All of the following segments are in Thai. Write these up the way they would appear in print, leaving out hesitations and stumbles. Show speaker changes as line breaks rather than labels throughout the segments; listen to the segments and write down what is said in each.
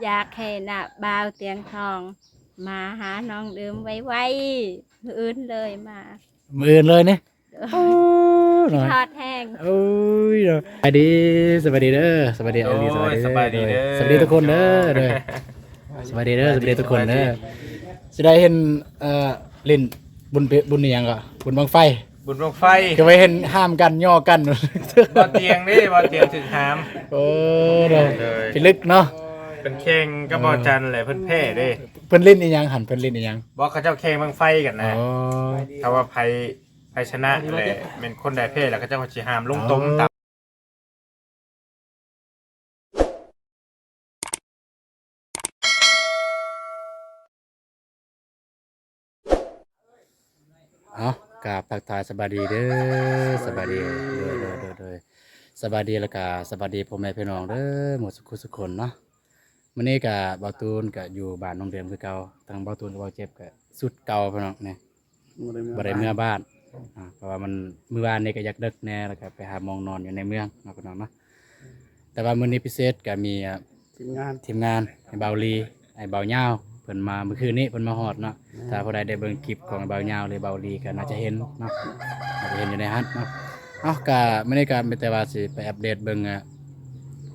อยากให้น่ะบ่าวเตียงทองมาหาน้องเดิมไวๆมื้ออื่นเลยมา
มืออื่นเลยเนี่ยโอ้หน่อย
ทอดแห้ง
โอ้ยสวัสดีสวัสดีเด้อสวัสดีเอาดีสวัสดี
สบายดีเด้อ
สวัสดีทุกคนเด้อเด้อสวัสดีเด้อสวัสดีทุกคนเด้อจะได้เห็นลิ้นบุญนี่ยังก็บุญบังไฟ
บุญบังไฟ
ก็ไปเห็นห้ามกันย่อกัน
บ่เตียงนี่บ่เตียงถึงหาม
โอ้เด้อพิลึกเนาะ
เป็นเข่งก็บ่จันแหละเพิ่นแพ้เด้
เพิ่นลิ้นอีหยังหันเพิ่นลิ้นอีหยัง
บ่เขาเจ้าแข่งบังไฟกันนะ
อ๋อ
ถ้าว่าไผชนะแหละเป็นคนได้แพ้แล้วเขาเจ้าก็สิหามลงต้มตับ
เอากราบทักทายสบายดีเด้อสบายดีโดยสบายดีแล้วก็สบายดีพ่อแม่พี่น้องเด้อหมดสุขคนเนาะมื้อนี้ก็บ่าวตูนก็อยู่บ้านน้องเดิมคือเก่าทางบ่าวตูนกับบ่าวเจ็บก็สุดเก่าพี่น้องเนี่ยบ่ได้เมื่อบ้านเพราะว่ามันมื้อวานนี้ก็อยากดึกแน่แล้วก็ไปหาหมองนอนอยู่ในเมืองเนาะพี่น้องเนาะแต่ว่ามื้อนี้พิเศษก็มีทีมงานไอ้เบาลีไอ้เบาเหย้าเพิ่นมาเมื่อคืนนี้เพิ่นมาฮอดเนาะถ้าผู้ใดได้เบิ่งคลิปของไอ้เบาเหย้าหรือเบาลีก็น่าจะเห็นเนาะน่าจะเห็นอยู่ในฮัทเนาะก็มื้อนี้ก็มีแต่ว่าสิไปอัปเดตเบิ่ง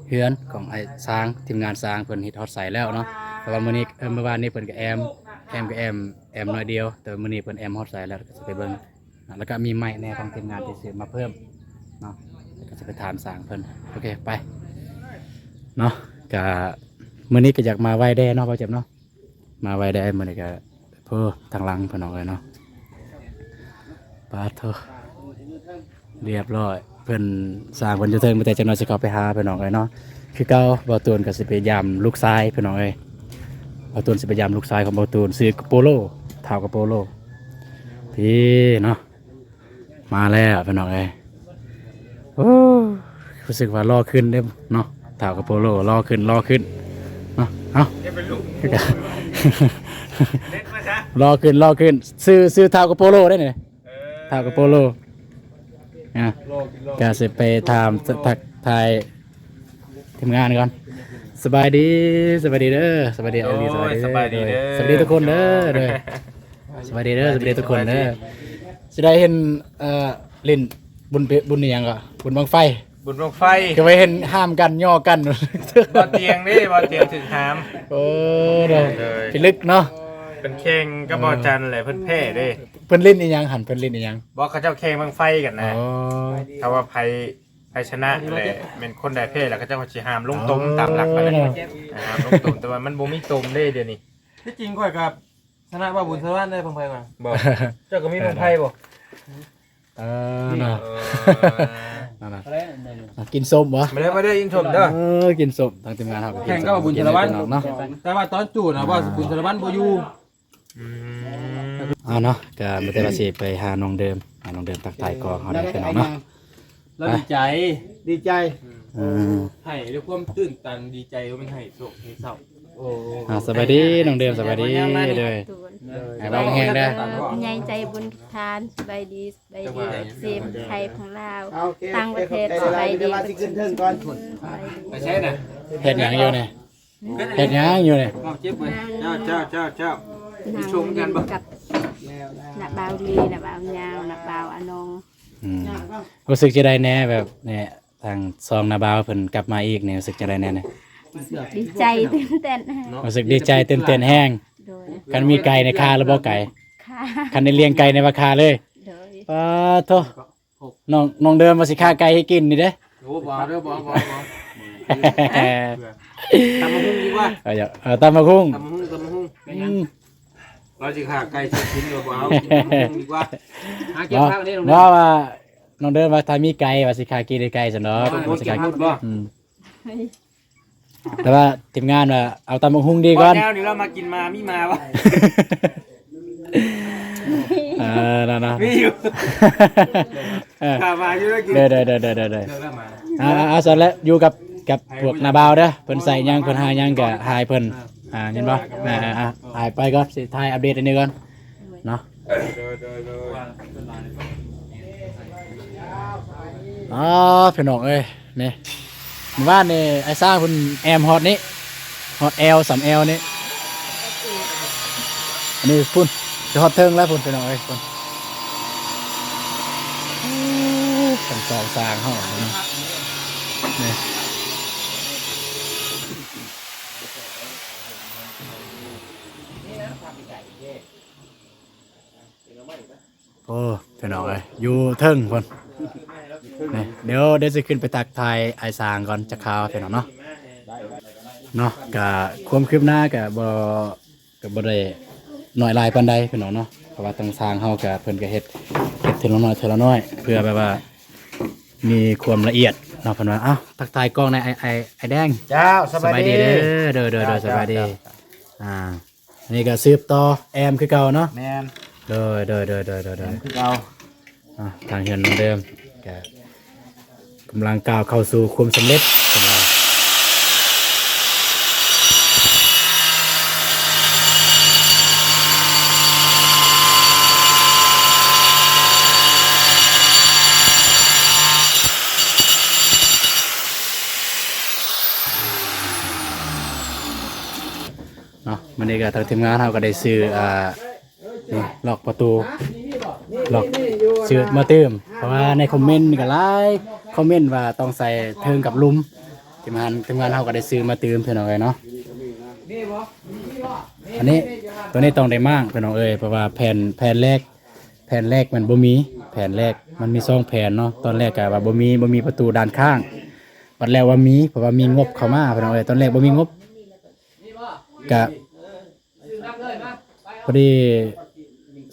เฮือนของไอ้สร้างทีมงานสร้างเพิ่นเฮ็ดฮอดใส่แล้วเนาะแต่ว่ามื้อนี้เมื่อวานนี้เพิ่นก็แอมน้อยเดียวแต่มื้อนี้เพิ่นแอมฮอดใส่แล้วก็สิไปเบิ่งแล้วก็มีไม้แน่ของทีมงานที่ซื้อมาเพิ่มเนาะแล้วก็จะไปถามสร้างเพิ่นโอเคไปเนาะก็มื้อนี้ก็อยากมาไว้แด่เนาะบ่เจ็บเนาะมาไว้แด่มื้อนี้ก็เพิ่นทางหลังเพิ่นเอาไว้เนาะปาโทเรียบร้อยเพิ่นสร้างเพิ่นจะเทิงแต่จังน้อยสิเข้าไปหาเพิ่นน้องเอ้ยเนาะคือเก่าบ่าวตูนก็สิไปยามลูกชายเพิ่นน้องเอ้ยบ่าวตูนสิไปยามลูกชายของบ่าวตูนชื่อโปโลเฒ่ากับโปโลพี่เนาะมาแล้วเพิ่นน้องเอ้ยโอ้รู้สึกว่ารอขึ้นเด้เนาะเฒ่ากับโปโลรอขึ้นเนาะเอ้า
อย่าเป็นลูก
คือกัน
เล่นมาซะ
รอขึ้นซื้อเฒ่ากับโปโลได้นี่เฒ่ากับโปโลนะก็สิไปถามทักทายทีมงานก่อนสบายดีเด้อสบายดีเอาดีสบายดีเด้อสบายดีทุกคนเด้อเด้อสบายดีเด้อสบายดีทุกคนเด้อจะได้เห็นลิ้นบุญนี่ยังก็บุญบังไฟ
บุญบังไฟ
ก็ไปเห็นห้ามกันย่อกัน
บ่เตียงนี่บ่เตียงถึงหาม
โอ้เด้อพิลึกเนาะ
เป็นเข่งก็บ่จันแหละเพิ่นแพ้เด้
เพิ่นลิ้นอีหยังหันเพิ่นลิ้นอีหยัง
บ่เขาเจ้าแข่งบังไฟกันนะ
อ๋อ
ถ้าว่าไผชนะแหละเป็นคนได้แพ้แล้วเขาเจ้าก็สิหามลงต้มตามหลักไปเลยหามลงต้มแต่ว่ามันบ่มีต้มเด้เดี๋ยวนี้
ที่จริงข่อยกับชนะว่าบุญชาวบ้านได้พังไพมา
บ่เจ้าก็มีบังไฟบ่
เนาะกินส้มวะ
ไม่ได้ยินชมเด้อ
กินส้มทางทีมงานครับ
แข่งก็ว่าบุญชาวบ้าน
เนาะ
แต่ว่าตอนจูดนะว่าบุญชาวบ้านบ่อยู่
เนาะก็ไม่ได้ว่าสิไปหาน้องเดิมตักทายกองเขาได้เป็นเนาะ
เราดีใจ
อืม
ให้ด้วยความตื่นตันดีใจว่ามันให้โศกให้เศร้าโอ้
สวัสดีน้องเดิมสวัสดีเลย
ตูน
ไอ้บ้างแห้งได้
ใหญ่ใจบุญทานสบายดีซีมไทยของเราวต่างประเทศสบายดี
ไปใช่น่ะ
เห็ดหยังอยู่เนี่ยเห็ดหยังอยู่เนี่ย
เจ็บเลยเจ้า
นาง
ชมกันบ่
กับนักบ่าวลีนักบ่าวยาวนักบ่าวอนง
รู้สึกจะได้แน่แบบเนี่ยทางซองนาบาวเพิ่นกลับมาอีกเนี่ยรู้สึกจะได้แน่เนี่ย
ดีใจตื่นเต้น
รู้สึกดีใจเต้นแห้ง
โดย
คันมีไก่ในคาแล้วบ่ไก่
ค่ะ
คันได้เลี้ยงไก่ในราคาเลย
โดย
โทน้องเดิมมาสิฆ่าไก่ให้กินนี่เด้
โอ้บ่เด้อบ่ตำมะฮุ่งดีกว่า
ตามมาคุ้ง
ตำมะฮุ่งเราจะขาไก่ชิ้นเดียวบ่เอาดีกว่าหาเก็บผักนี่ตรงนี้
ว่าน้องเดิมว่าถ้ามีไก่ว่าสิฆ่ากินได้ไก่ซะเนาะว่าสิฆ่ากินแต่ว่าทีมงานว่าเอาตามมาคุ้งดีก่อน
แนวนี้เรามากินมามีมาวะ
นะ
มีอยู่ข้ามาอยู่แล้วกิน
เด้อ
เลิกแล้วมา
สอนแล้วอยู่กับพวกนาบาวเด้อเพิ่นใส่หยังเพิ่นหาหยังก็หายเพิ่นเห็นบ่หายไปก่อนสิถ่ายอัปเดตอันนี้ก่อนเนาะพี่น้องเอ้ยนี่หมู่บ้านนี่ไอ้สร้างเพิ่นแอมฮอดนี้ ฮอตแอลสามแอลนี่อันนี้พุ่นจะฮอตเทิงแล้วพุ่นไปหน่อยพุ่นกันสองสางห้องนี่โอ้ไปหน่อยอยู่เทิงพุ่นนี่เดี๋ยวจะขึ้นไปตักทายไอซางก่อนจะข่าวไปหน่อยเนาะกับความคืบหน้ากับบ่ได้หน่อยลายปานใดพี่น้องเนาะเพราะว่าต้องสร้างเฮากับเพิ่นก็เฮ็ดทีละน้อยเพื่อแบบว่ามีความละเอียดเนาะเพิ่นว่าเอ้าทักทายกล้องในไอแดง
เจ้าสบายดี
เด้อสบายดีอันนี้ก็สืบต่อแอมคือเก่าเนาะ
แม่น
เด้อ
คือเก่า
ทางเฮือนเหมือนเดิมก็กำลังก้าวเข้าสู่ความสำเร็จของเราเนาะมันนี่ก็ทางทีมงานเราก็ได้ซื้อนี่ล็อกประตูล็อกซื้อมาเติมเพราะว่าในคอมเมนต์ก็หลายคอมเมนต์ว่าต้องใส่เทิงกับลุมทีมงานเราก็ได้ซื้อมาเติมเพื่อนเอาไว้เนาะอันนี้ตัวนี้ต้องได้มากเพื่อนเอาเพราะว่าแผ่นแรกมันบ่มีแผ่นแรกมันมี2แผ่นเนาะตอนแรกก็ว่าบ่มีประตูด้านข้างบัดแล้วว่ามีเพราะว่ามีงบเข้ามาเพื่อนเอาตอนแรกบ่มีงบก็พอดี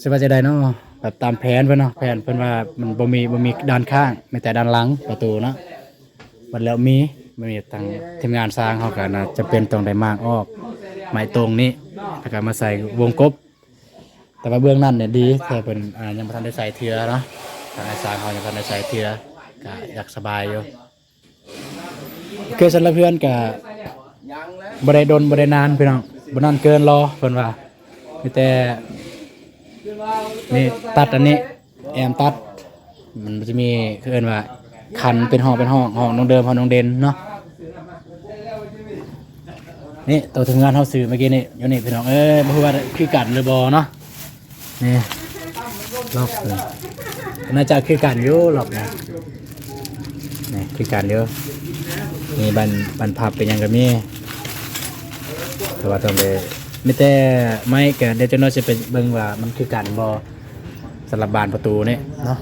สบายใจได้เนาะแบบตามแผนเพิ่นเนาะแผนเพิ่นว่ามันบ่มีด้านข้างมีแต่ด้านหลังประตูเนาะบัดแล้วมีทางทีมงานสร้างเฮาก็น่าจะเป็นต้องได้มากออกไม้ตรงนี้แล้วก็มาใส่วงกบแต่ว่าเบื้องนั้นเนี่ยดีแต่เพิ่นยังบ่ทันได้ใส่เทือเนาะทางสร้างเฮายังบ่ทันได้ใส่เทือก็อยากสบายอยู่คือสำหรับเพื่อนก็บ่ได้ดนบ่ได้นานพี่น้องบ่นานเกินรอเพิ่นว่ามีแต่นี่ตัดอันนี้แอมตัดมันจะมีคือเอิ้นว่าคันเป็นห้องน้องเดิมห้องน้องเด่นเนาะนี่ตัวถึงงานเฮาซื้อเมื่อกี้นี่อยู่นี่พี่น้องบ่ฮู้ว่าคือกันหรือบ่เนาะนี่ล็อกเลยน่าจะคือกันอยู่ล็อกนะนี่คือกันอยู่นี่บันพับเป็นหยังก็มีแต่ว่าต้องไปไม่แต่ไม่ก็เดี๋ยวจะน้อยจะไปเบิ่งว่ามันคือกันบ่สำหรับบานประตูนี่เนาะ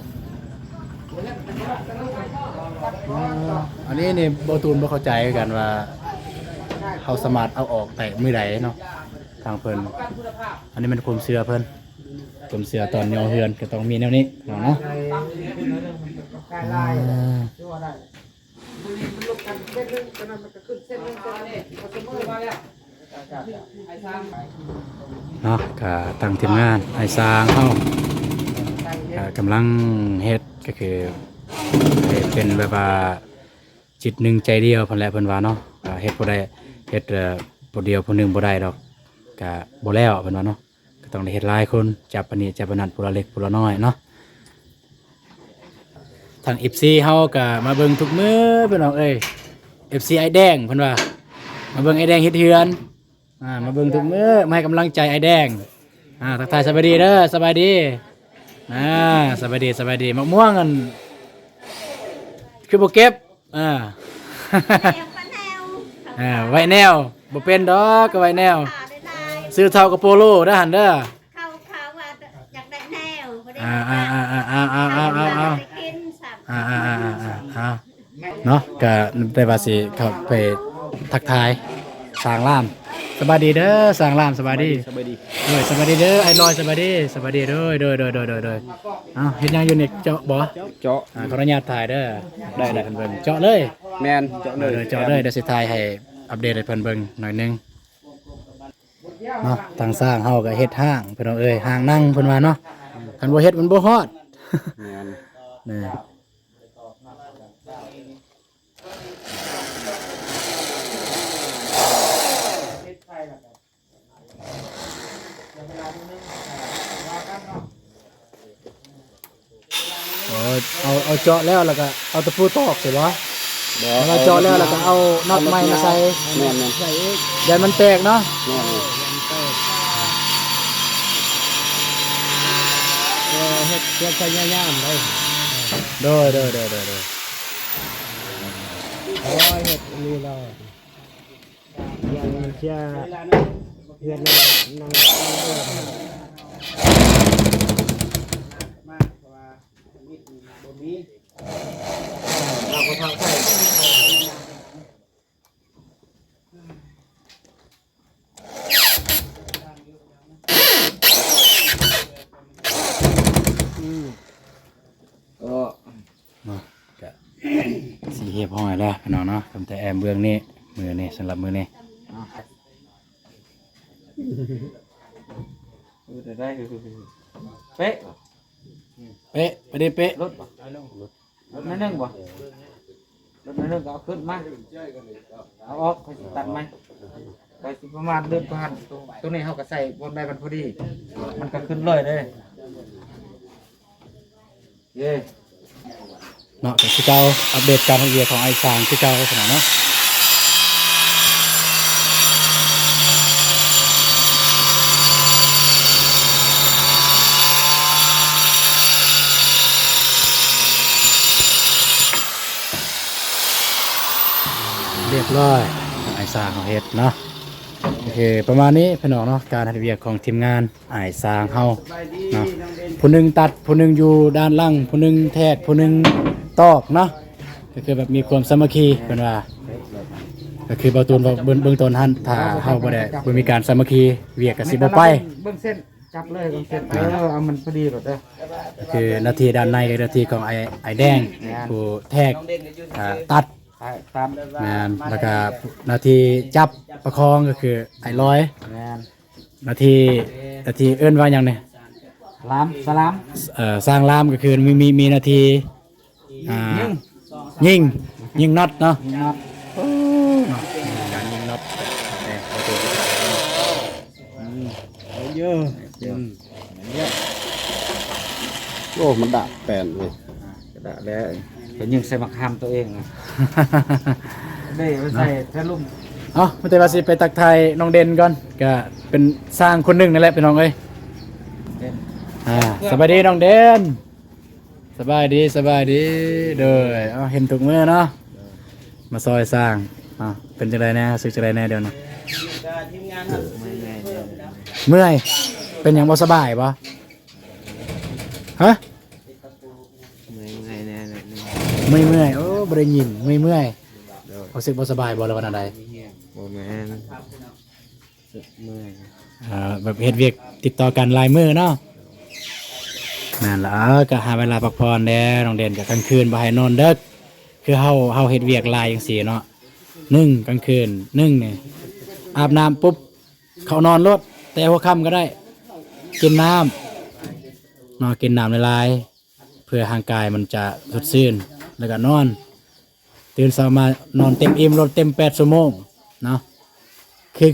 อันนี้นี่บ่ตูนบ่เข้าใจกันว่าเฮาสามารถเอาออกแต่มื้อใดเนาะทางเพิ่นอันนี้มันความเชื่อเพิ่นความเชื่อตอนย่อเฮือนก็ต้องมีแนวนี้เนาะเนาะก็ตั้งทีมงานไอ้สร้างเฮากำลังเฮ็ดก็คือเป็นแบบว่าจิตหนึ่งใจเดียวเพิ่นแหละเพิ่นว่าเนาะเฮ็ดบ่ได้เฮ็ดผู้เดียวผู้หนึงบ่ได้ดอกก็บ่แล้วเพิ่นว่าเนาะก็ต้องได้เฮ็ดหลายคนจับปานนี้จับปานนั้นผู้ละเล็กผู้ละน้อยเนาะทาง FC เฮาก็มาเบิ่งทุกมื้อพี่น้องFC ไอ้แดงเพิ่นว่ามาเบิ่งไอ้แดงเฮ็ดเฮือนมาเบิ่งทุกมื้อมาให้กำลังใจไอ้แดงทักทายสบายดีเด้อสบายดีสบายดีมะม่วงกันคือบ่เก็บไว้แนวบ่เป็นดอกก็ไว้แนวซื้อเท่ากับโปโลได้หันเด้อ
เขาว่าอยากได้แนว
เนาะก็ได้ว่าสิเข้าไปทักทายสร้างล่ามสบายดีเด้อสร้างล่ามสบายดีสบายดีเด้อไอ้ลอยสบายดีเด้อเฮ็ดหยังอยู่นี่เจาะบ่
เจาะ
ขออนุญาตถ่ายเด้อได้เพิ่นเบิ่งเจาะเลย
แม่นเจาะเลย
เดี๋ยวสิถ่ายให้อัปเดตให้เพิ่นเบิ่งหน่อยนึงเนาะทางสร้างเฮาก็เฮ็ดห้างเพิ่นห้างนั่งเพิ่นว่าเนาะคันบ่เฮ็ดมันบ่ฮอด
แม่น
นี่เอาเจาะแล้วก็เอาตะปูตอกใช่บ่ มาเจาะแล้วก็เอาน็อตใหม่มาใส่
แม่น
ใส่ยันมันแตกเนาะ
แม่น
เฮ็ดเพื่อใช้ย่ามๆเลยโดยโอ้ยเฮ็ดนี่เราอย่างเชื่อเพื่อนนั่งเราก็ทางใส่สีเหียบห้อยแล้วพี่น้องเนาะทำแต่แอมเบื้องนี้มือนี่สำหรับมือนี่
ได้เป๊ะ
เป๊ะไปดิเป๊ะ
รถนั่นนึงบ่รถนั่นนึงก็เอาขึ้นมาเอาออกไปตัดไหมไปสิประมาณเดือนผ่านตรงนี้เขาก็ใส่บนใบมันพอดีมันก็ขึ้นเลยเลยเย่
เนาะคือเจ้าอัปเดตการละเอียดของไอ้สางคือเจ้าขนาดเนาะเรียบร้อยไอ้สางของเฮ็ดเนาะโอเคประมาณนี้พี่น้องเนาะการทำเวียกของทีมงานไอ้สางเฮาเนาะผู้หนึงตัดผู้หนึงอยู่ด้านล่างผู้หนึงแทกผู้หนึงตอกเนาะก็คือแบบมีความสามัคคีเป็นว่าก็คือเบาตูนเบื้องต้นท่านถ้าเฮาบ่ได้บ่มีการสามัคคีเวียกก็สิบ่ไป
เบิ้งเส้นจับเลยเบิ้งเส้นเอามันพอดีหมดเลย
ก็คือหน้าที่ด้านในกับหน้าที่ของไอ้แดงผู้แทกตัด
ตาม
งานแล้วก็หน้าที่จับประคองก็คือไอ้ร้อย
งาน
หน้าที่เอิ้นว่าหยังเนี่ย
สลาม
สร้างลามก็คือมีหน้าที่ยิงน็อตเนาะ
นับ
การยิงน็อตเยอะ
โอ้มันดะแปนเลย
กระดาษแล้วเห็นยังใส่มะขามตัวเองนะได้ไปใส่แค่ลุ่ม
เอามาแต่ว่าสิไปตักไทายน้องเด่นก่อนก็เป็นสร้างคนหนึ่งนั่นแหละพี่น้องเอ้ย
เด่น
สบายดีน้องเด่นสบายดีเด้อเอาเห็นถูกมือเนาะมาซอยสร้างเป็นจังไดแน่สึกจังไดแน่เดี๋ยวนะเมื่อยเป็นหยังบ่สบายบ่ฮะเมื่อยโอ้บ่ได้ยินเมื่อยรู้สึกบ่สบายบ่แล้ววันใด
บ่แม่นเมื่อย
แบบเฮ็ดเวียกติดต่อกันหลายมื้อเนาะนั่นล่ะก็หาเวลาพักผ่อนแน่น้องเด่นก็กลางคืนบ่ให้นอนเด้อคือเฮาเฮ็ดเวียกหลายจังซี่เนาะ1กลางคืน1นี่อาบน้ำปุ๊บเข้านอนรถแต่หัวค่ำก็ได้กินน้ำเนาะกินน้ำหลายๆเพื่อร่างกายมันจะสดชื่นแล้วก็นอนตื่นเช้ามานอนเต็มอิ่มรถเต็ม8ชั่วโมงเนาะ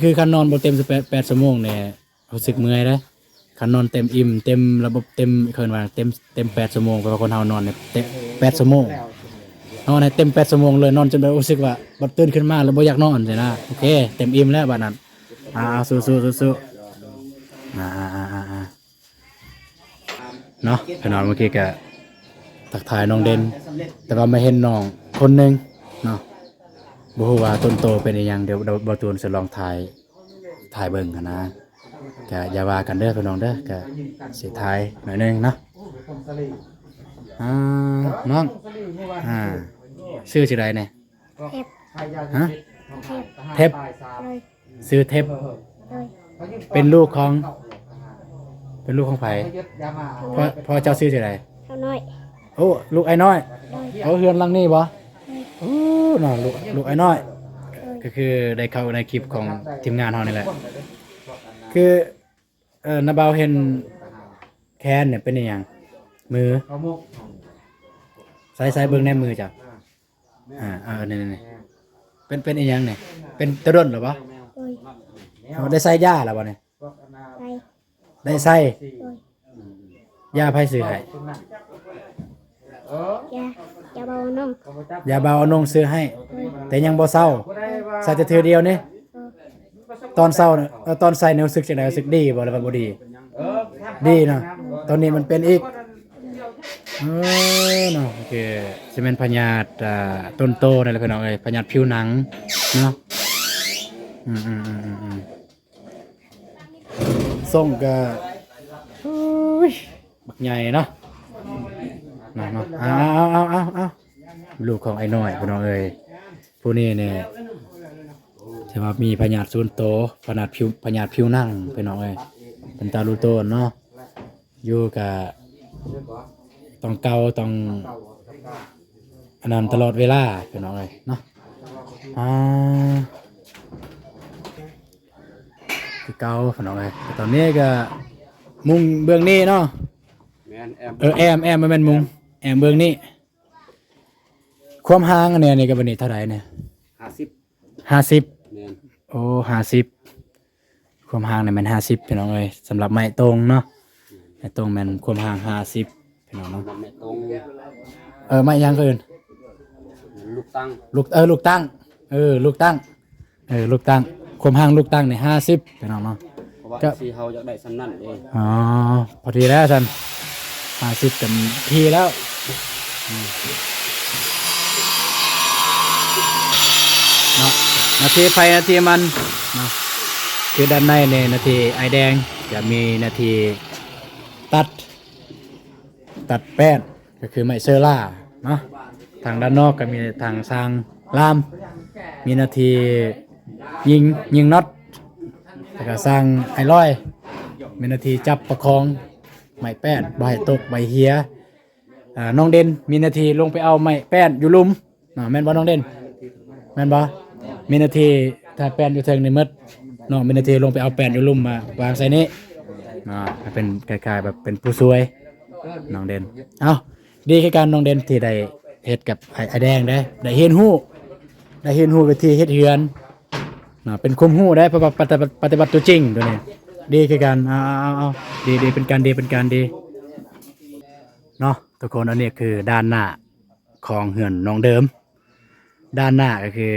คือคันนอนบ่เต็ม8ชั่วโมงเนี่ยรู้สึกเมื่อยเด้อคันนอนเต็มอิ่มเต็มระบบเต็มเคินว่าเต็ม8ชั่วโมงแปลว่าคนเฮานอนเนี่ยเต็ม8ชั่วโมงนอนให้เต็ม8ชั่วโมงเลยนอนจนแบบรู้สึกว่าบัดตื่นขึ้นมาแล้วบ่อยากนอนใช่นะโอเคเต็มอิ่มแล้วบัดนั้นสู้เนาะพี่น้องเมื่อกี้ก็ทักทายน้องเด่นแต่ว่าไม่เห็นน้องคนหนึงเนาะบ่ฮู้ว่าต้นโตเป็นอีหยังเดี๋ยวบ่ตูนสิลองถ่ายเบิ่งกันนะก็อย่าว่ากันเด้อพี่น้องเด้อก็สิถ่ายหน่อยหนึงเนาะน้องชื่อสิไดเนี่ยฮะเทปชื่อเทปเป็นลูกของไผพ่อเจ้าชื่อสิได
เท่าน้อย
โอ้ลูกไอ้น้อยเอาเฮือนหลังนี้บ่โอ้น่ะลูกไอ้น้อยก็คือได้เข้าในคลิปของทีมงานเฮานี่แหละคือนาบาวเห็นแคนเนี่ยเป็นอีหยังมือใส่เบิ่งในมือจ้ะนี่เป็นอีหยังเนี่ยเป็นตะดนหรือบ่
โดย
เอาได้ใส่ยาแล้วบ่เนี่ย
ไป
ได้ใส่
โดย
ยาไผซื้อให้
อย่าเบานม
ยาเบาเอานงซื้อให้ แต่ยังบ่เศร้าใส่แต่เทื่อเดียวนี่ตอนเศร้าน่ะตอนใส่เนี่ยรู้สึกจังไดรู้สึกดีบ่หรือว่าบ่ดีดีเนาะตอนนี้มันเป็นอีกเนาะโอเคสิเป็นพยาธิต้นโตนั่นแหละพี่น้องเอ้ยพยาธิผิวหนังเนาะส่งก็บักใหญ่เนาะเนาะเอาลูกของไอ้น้อยพี่น้องเอ้ยผู้นี้เนี่ยจะว่ามีพยาธิส่วนโตพยาธิผิวหนังพี่น้องเอ้ยเป็นตาลูโตนเนาะอยู่กับต้องเกาต้องอันนั้นตลอดเวลาพี่น้องเอ้ยเนาะคือเกาพี่น้องเอ้ยตอนนี้ก็มุงเบื้องนี้เนาะแอมมันเป็นมุงแอมเบื้องนี้ความห่างอันเนี่ยนี่กับวันนี้เท่าไหร่เนี่ย50โอ้50ความห่างเนี่ยมัน50พี่น้องเอ้ยสำหรับไม้ตรงเนาะไม้ตรงมันความห่าง50พี่น้องเนาะไม้ตรงไม้ยังอื่นลูกตั้งลูกตั้งความห่างลูกตั้งเนี่ย50พี่น้องเนาะก็สิเฮาอยากได้สำนั้นเองอ๋อพอดีแล้วซั่น50เต็มที่แล้วเนาะนาทีไฟนาทีมันเนาะคือด้านในเนี่ยนาทีไอแดงจะมีนาทีตัดแป้นก็คือไมเซอร์ล่าเนาะทางด้านนอกก็มีทางสร้างลามมีนาทียิงน็อตแล้วก็สร้างไอร้อยมีนาทีจับประคองไม้แป้นใบตกใบเฮียน้องเด่นมีนาทีลงไปเอาไม้แป้นอยู่ลุมแม่นบ่น้องเด่นแม่นบ่มีนาทีถ้าแป้นอยู่เทิงในมืดน้องมีนาทีลงไปเอาแป้นอยู่ลุมมาวางใส่นี้เป็นคล้ายๆแบบเป็นผู้ช่วยน้องเด่นเอาดีคือการน้องเด่นที่ได้เฮ็ดกับไอแดงได้เห็นฮู้ไปที่เฮ็ดเฮือนเป็นคุมฮู้ได้เพราะว่าปฏิบัติตัวจริงตัวนี้ดีคือการเอาดีเป็นการดีเนาะทุกคนอันนี้คือด้านหน้าของเฮือนน้องเดิมด้านหน้าก็คือ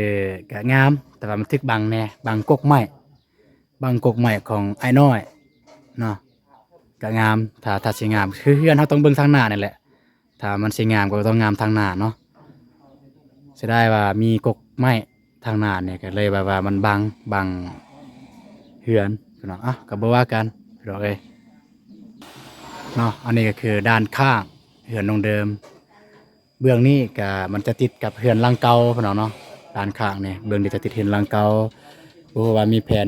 กะงามแต่ว่ามันทึกบังแน่บังกกไม้ของไอ้น้อยเนาะกะงามถ้าสิงามคือเฮือนเฮาต้องเบิ่งทางหน้านี่แหละถ้ามันสิงามก็ต้องงามทางหน้าเนาะสิได้ว่ามีกกไม้ทางหน้าเนี่ยก็เลยว่ามันบังเฮือนพี่น้องก็บ่ว่ากันพี่น้องเอ้ยเนาะอันนี้ก็คือด้านข้างเฮือนน้องเดิมเบื้องนี้ก็มันจะติดกับเฮือนหลังเก่าพี่น้องเนาะด้านข้างเนี่ยเบื้องนี้จะติดเฮือนหลังเก่าบ่ว่ามีแผน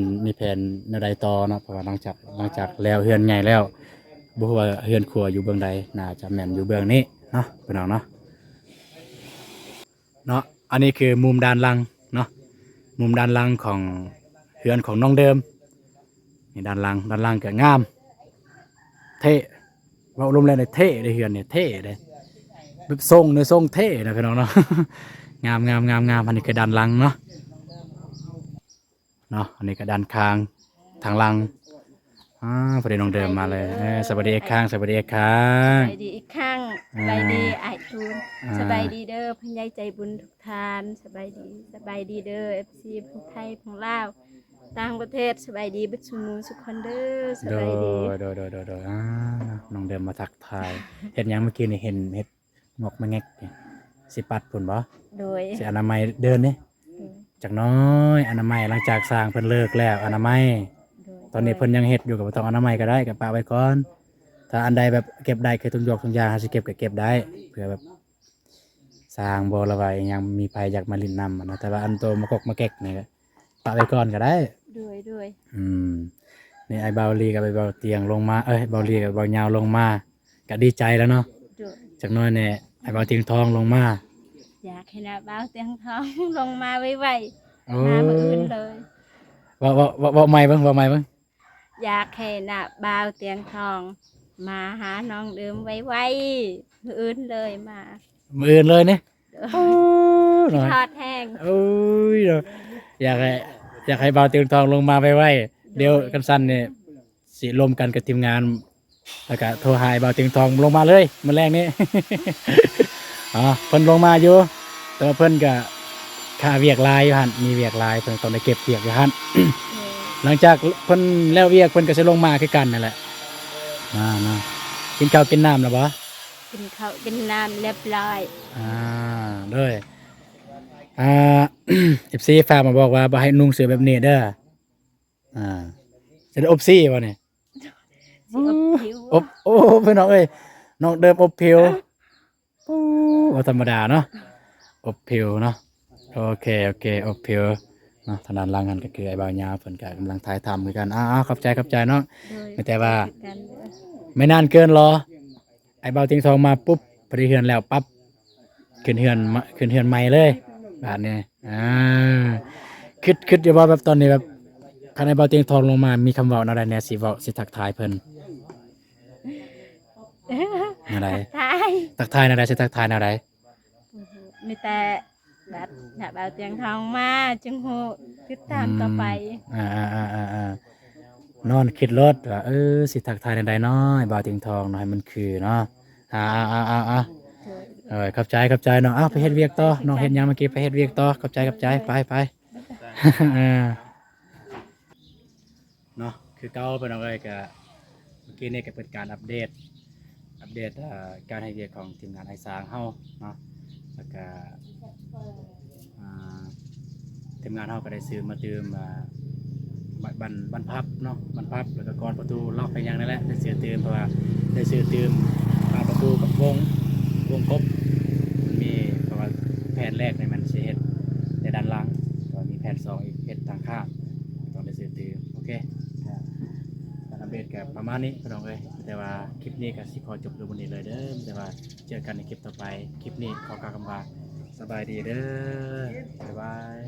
แนวใดต่อเนาะเพราะว่าหลังจากแล้วเฮือนใหญ่แล้วบ่ว่าเฮือนครัวอยู่เบื้องใดน่าจะแม่นอยู่เบื้องนี้เนาะพี่น้องเนาะอันนี้คือมุมด้านหลังเนาะมุมด้านหลังของเฮือนของน้องเดิมนี่ด้านหลังก็งามเท่ว่าลมแรงในเท่ได้เฮือนเนี่ยเท่ได้แบบทรงเท่นะพี่น้องเนาะ งามอันนี้คือด้านหลังเนาะอันนี้ก็ด้านข้างทางหลังพอดีน้องเดิมมาเลยสวัสดีอีกครั้ง
สบายดีอีกครั้งสบายดีไอทูนสบายดีเด้อพญายใจบุญทุกทานสบายดีเด้อ FC ผู้ไทยของลาวต่างประเทศสบายดีเบิดซุมื้อสุขคนเด้อสบายดี
โดน้องเดิมมาทักทายเฮ็ดหยังเมื่อกี้นี่เห็นเฮ็ดงอกมาแงกสิปัดพุ่นบ่
โดย
สิอนามัยเดินนี่จักน้อยอนามัยหลังจากสร้างเพิ่นเลิกแล้วอนามัยตอนนี้เพิ่นยังเฮ็ดอยู่กับต้องอนามัยก็ได้กับปะไว้ก่อนถ้าอันใดแบบเก็บได้คือทุกยางสิเก็บก็เก็บได้เพื่อแบบสร้างบ่ระบายยังมีภัยอยากมาลิ้นน้ำนะแต่ว่าอันโตมากกมาแก๊กนี่ปะไว้ก่อนก็ได้
ด้วย
นี่ไอ้เบาลีกับไอ้เบาเตียงลงมาเบาลีกับเบายาวลงมาก็ดีใจแล้วเนาะจากน้อยเนี่ยไอ้เบาเตียงทองลงมา
อยากให้นะเบาเตียงทองลงมาไวๆมามื้ออื่นเลย
ว่าใหม่บ้าง
อยากให้นะเบาเตียงทองมาหาน้องเดิมไวๆมื้ออื่นเลยมา
มื้ออื่นเลยเนี่ย
ทอดแห้ง
อยากให้เบาเตียงทองลงมาไวๆเดี๋ยวกันสั้นเนี่ยสิรวมกันกับทีมงานแล้วก็โทรหาเบาเตียงทองลงมาเลยมื้อแรกนี้ เพิ่นลงมาอยู่แต่ว่าเพิ่นก็ค่าเวียกหลายอยู่หั่นมีเวียกหลายเพิ่นต้องได้เก็บเวียกอยู่หั่น หลังจากเพิ่นแล้วเวียกเพิ่นก็สิลงมาคือกันนั่นแหละนะกินข้าวกินน้ำแล้วบ่
กินข้าวกินน้ำเรียบร้อย
เลยFC ฝากมาบอกว่าบ่ให้นุ่งเสื้อแบบนี้เด้อจะได้อบซี่บ่เนี่ย
สิอบผิว
อบโอ้เพื่อนน้องเอ้ยน้องเดิมอบผิวว่าธรรมดาเนาะอบผิวเนาะโอเคอบผิวเนาะทางด้านหล่างกันก็คือไอ้บ่าวยาวเพิ่นก็กำลังถ่ายทำคือกันขอบใจเนาะ
โดย
ไม่แต่ว่า
กันเด้อ
ไม่นานเกินรอไอ้บ่าวติงทองมาปุ๊บพอดีเฮือนแล้วปั๊บขึ้นเฮือนใหม่เลยแบบนี้คิดอยู่ว่าแบบตอนนี้แบบคันไอ้บ่าวติงทองลงมามีคำเว้าอะไรแหน่สิเว้าสิทักทายเพิ่นอะไร
ทาย
ทักทายอะไรสิทักทายอะไร
มีแต่แบบแบบเอาเตียงทองมาจึงหูติดตามต่อไป
นอนคิดรถว่าสิทักทายใดๆน้อยบ่าวติงทองหน่อยมันคือเนาะขอบใจน้องไปเฮ็ดเวียกต่อน้องเฮ็ดหยังเมื่อกี้ไปเฮ็ดเวียกต่อขอบใจไป เนาะคือเก่าไปน้องเอ้ยก็เมื่อกี้นี่ก็เป็นการอัปเดตการให้เวียกของทีมงานไอซางเฮาเนาะแล้วก็ทีมงานเฮาก็ได้ซื้อมาดื่มบันพับเนาะบันพับแล้วก็กรประตูล็อกไปยังนั่นแหละได้ซื้อตื่มเพราะว่าได้ซื้อตื่มบานประตูกับวงครบมันมีเพราะว่าแผ่นแรกในมันสิเฮ็ดในด้านหลังก็มีแผ่น2อีกเฮ็ดทางข้างต้องได้ซื้อตื่มโอเคการอัปเดตก็ประมาณนี้พี่น้องเอ้ยแต่ว่าคลิปนี้ก็สิขอจบลงบนนี้เลยเด้อแต่ว่าเจอกันในคลิปต่อไปคลิปนี้ขอกล่าวคำว่าสบายดีเด้อบ๊ายบาย